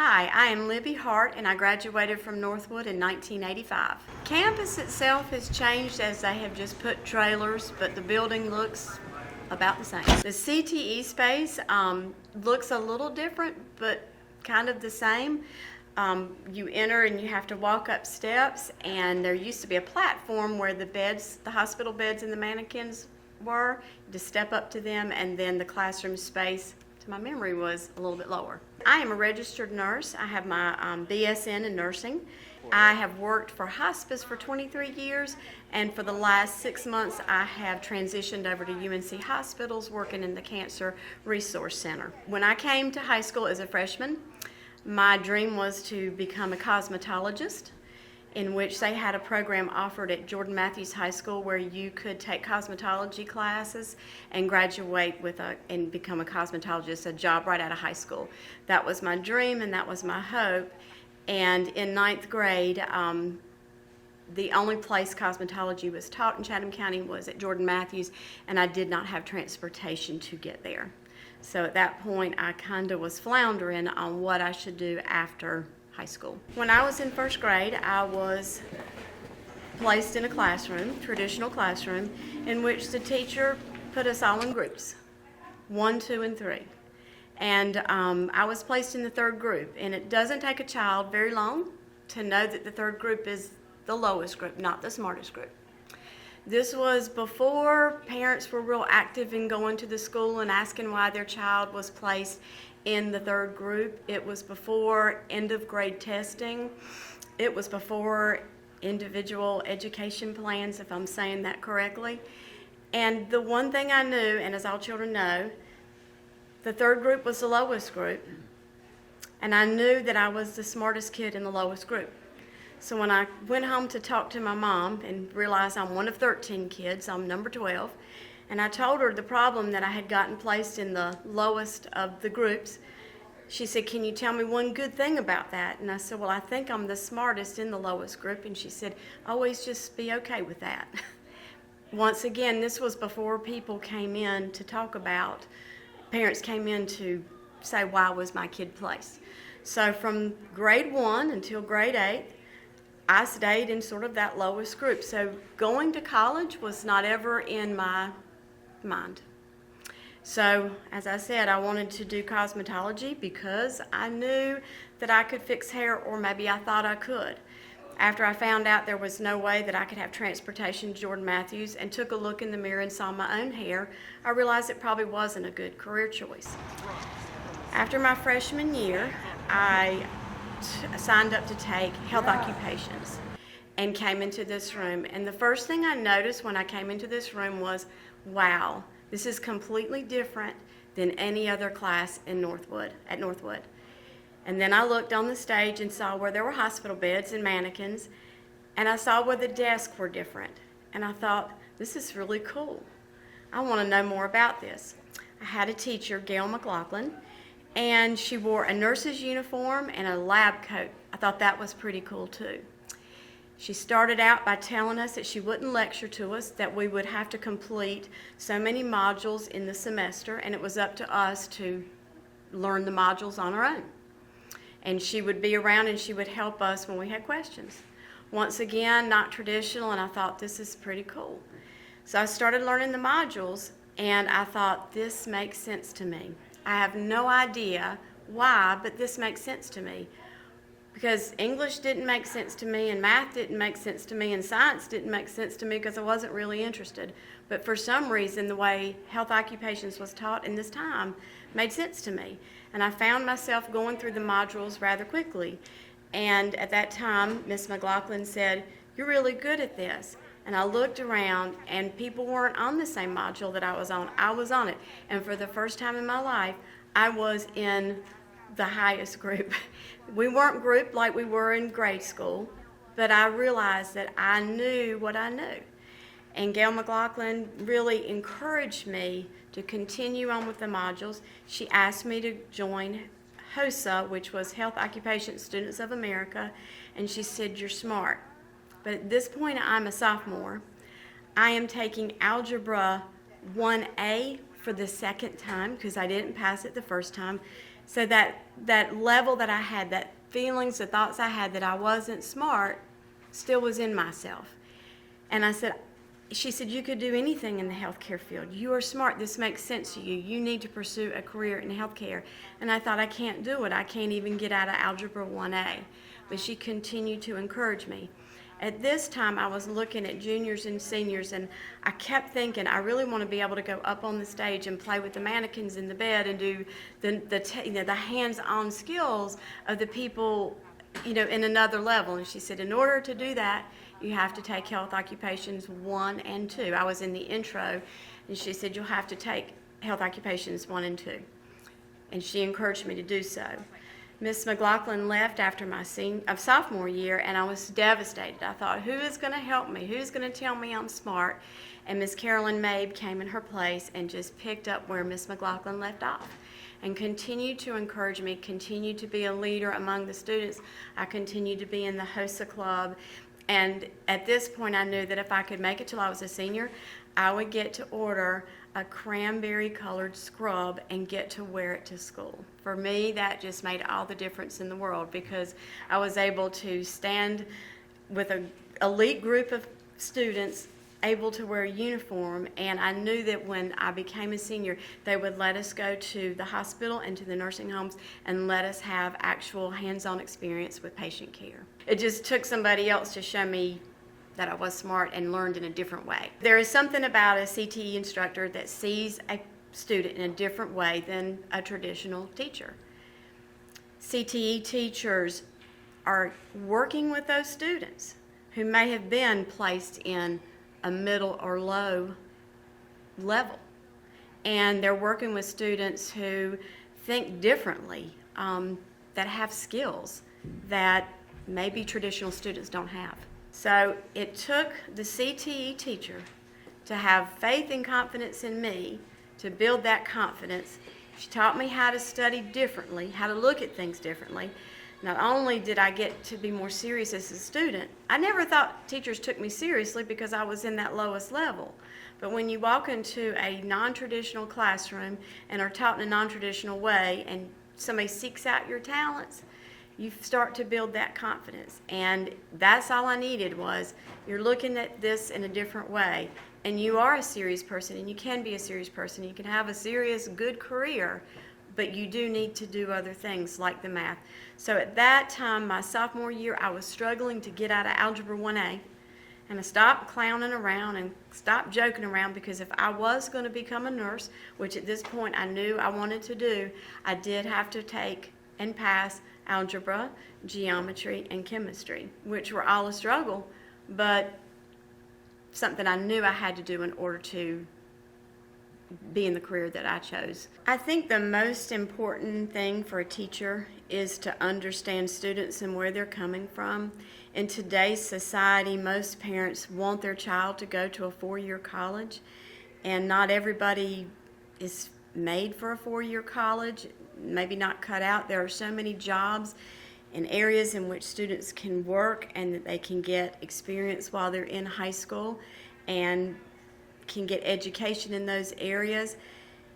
Hi, I am Libby Hart and I graduated from Northwood in 1985. Campus itself has changed as they have just put trailers, but the building looks about the same. The CTE space looks a little different, but kind of the same. You enter and you have to walk up steps, and there used to be a platform where the beds, the hospital beds and the mannequins were, to step up to them, and then the classroom space, to my memory, was a little bit lower. I am a registered nurse. I have my BSN in nursing. I have worked for hospice for 23 years, and for the last 6 months I have transitioned over to UNC Hospitals working in the Cancer Resource Center. When I came to high school as a freshman, my dream was to become a cosmetologist, in which they had a program offered at Jordan Matthews High School where you could take cosmetology classes and graduate and become a cosmetologist, a job right out of high school. That was my dream and that was my hope. And in ninth grade, the only place cosmetology was taught in Chatham County was at Jordan Matthews, and I did not have transportation to get there. So at that point, I kind of was floundering on what I should do after high school. When I was in first grade, I was placed in a classroom, traditional classroom, in which the teacher put us all in groups, 1, 2, and 3. And I was placed in the third group, and it doesn't take a child very long to know that the third group is the lowest group, not the smartest group. This was before parents were real active in going to the school and asking why their child was placed in the third group. It was before end of grade testing. It was before individual education plans, if I'm saying that correctly. And the one thing I knew, and as all children know, the third group was the lowest group, and I knew that I was the smartest kid in the lowest group. So when I went home to talk to my mom and realized I'm one of 13 kids, I'm number 12, and I told her the problem that I had gotten placed in the lowest of the groups, she said, "Can you tell me one good thing about that?" And I said, "Well, I think I'm the smartest in the lowest group." And she said, "Always just be okay with that." Once again, this was before people came in to talk about, parents came in to say, why was my kid placed? So from grade 1 until grade 8, I stayed in sort of that lowest group. So going to college was not ever in my mind. So as I said, I wanted to do cosmetology because I knew that I could fix hair, or maybe I thought I could. After I found out there was no way that I could have transportation to Jordan Matthews and took a look in the mirror and saw my own hair, I realized it probably wasn't a good career choice. After my freshman year, I signed up to take health occupations and came into this room. And the first thing I noticed when I came into this room was, wow, this is completely different than any other class at Northwood. And then I looked on the stage and saw where there were hospital beds and mannequins, and I saw where the desks were different. And I thought, this is really cool. I want to know more about this. I had a teacher, Gail McLaughlin, and she wore a nurse's uniform and a lab coat. I thought that was pretty cool too. She started out by telling us that she wouldn't lecture to us, that we would have to complete so many modules in the semester, and it was up to us to learn the modules on our own. And she would be around and she would help us when we had questions. Once again, not traditional, and I thought, this is pretty cool. So I started learning the modules, and I thought, this makes sense to me. I have no idea why, but this makes sense to me. Because English didn't make sense to me, and math didn't make sense to me, and science didn't make sense to me because I wasn't really interested. But for some reason, the way health occupations was taught in this time made sense to me. And I found myself going through the modules rather quickly. And at that time, Miss McLaughlin said, "You're really good at this." And I looked around, and people weren't on the same module that I was on. I was on it. And for the first time in my life, I was in the highest group. We weren't grouped like we were in grade school, but I realized that I knew what I knew. And Gail McLaughlin really encouraged me to continue on with the modules. She asked me to join HOSA, which was Health Occupation Students of America, and she said, "You're smart." But at this point, I'm a sophomore. I am taking Algebra 1A for the second time because I didn't pass it the first time. So that level that I had, that feelings, the thoughts I had that I wasn't smart, still was in myself. And she said, you could do anything in the healthcare field. You are smart. This makes sense to you. You need to pursue a career in healthcare. And I thought, I can't do it. I can't even get out of Algebra 1A. But she continued to encourage me. At this time, I was looking at juniors and seniors, and I kept thinking, I really want to be able to go up on the stage and play with the mannequins in the bed and do the hands-on skills of the people, in another level. And she said, in order to do that, you have to take Health Occupations 1 and 2. I was in the intro, and she said, you'll have to take Health Occupations 1 and 2. And she encouraged me to do so. Miss McLaughlin left after my sophomore year, and I was devastated. I thought, who is going to help me? Who's going to tell me I'm smart? And Miss Carolyn Mabe came in her place and just picked up where Miss McLaughlin left off and continued to encourage me, continued to be a leader among the students. I continued to be in the HOSA club. And at this point, I knew that if I could make it till I was a senior, I would get to order a cranberry-colored scrub and get to wear it to school. For me, that just made all the difference in the world, because I was able to stand with an elite group of students able to wear a uniform, and I knew that when I became a senior, they would let us go to the hospital and to the nursing homes and let us have actual hands-on experience with patient care. It just took somebody else to show me that I was smart and learned in a different way. There is something about a CTE instructor that sees a student in a different way than a traditional teacher. CTE teachers are working with those students who may have been placed in a middle or low level. And they're working with students who think differently, that have skills that maybe traditional students don't have. So it took the CTE teacher to have faith and confidence in me to build that confidence. She taught me how to study differently, how to look at things differently. Not only did I get to be more serious as a student, I never thought teachers took me seriously because I was in that lowest level. But when you walk into a non-traditional classroom and are taught in a non-traditional way, and somebody seeks out your talents, you start to build that confidence. And that's all I needed was, you're looking at this in a different way, and you are a serious person, and you can be a serious person. You can have a serious, good career, but you do need to do other things like the math. So at that time, my sophomore year, I was struggling to get out of Algebra 1A, and I stopped clowning around and stopped joking around, because if I was going to become a nurse, which at this point I knew I wanted to do, I did have to take and pass algebra, geometry, and chemistry, which were all a struggle, but something I knew I had to do in order to be in the career that I chose. I think the most important thing for a teacher is to understand students and where they're coming from. In today's society, most parents want their child to go to a 4-year college, and not everybody is made for a 4-year college, maybe not cut out. There are so many jobs and areas in which students can work and that they can get experience while they're in high school and can get education in those areas.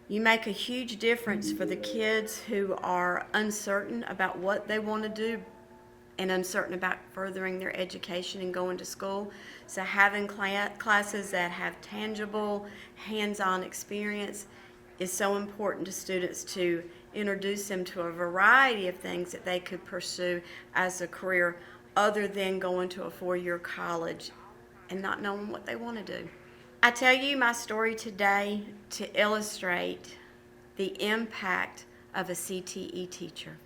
You make a huge difference for the kids who are uncertain about what they want to do and uncertain about furthering their education and going to school. So having classes that have tangible, hands-on experience is so important to students, to introduce them to a variety of things that they could pursue as a career other than going to a 4-year college and not knowing what they want to do. I tell you my story today to illustrate the impact of a CTE teacher,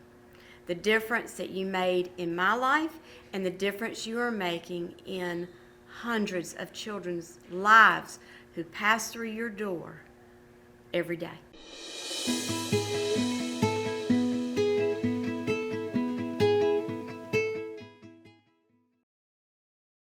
the difference that you made in my life and the difference you are making in hundreds of children's lives who pass through your door every day.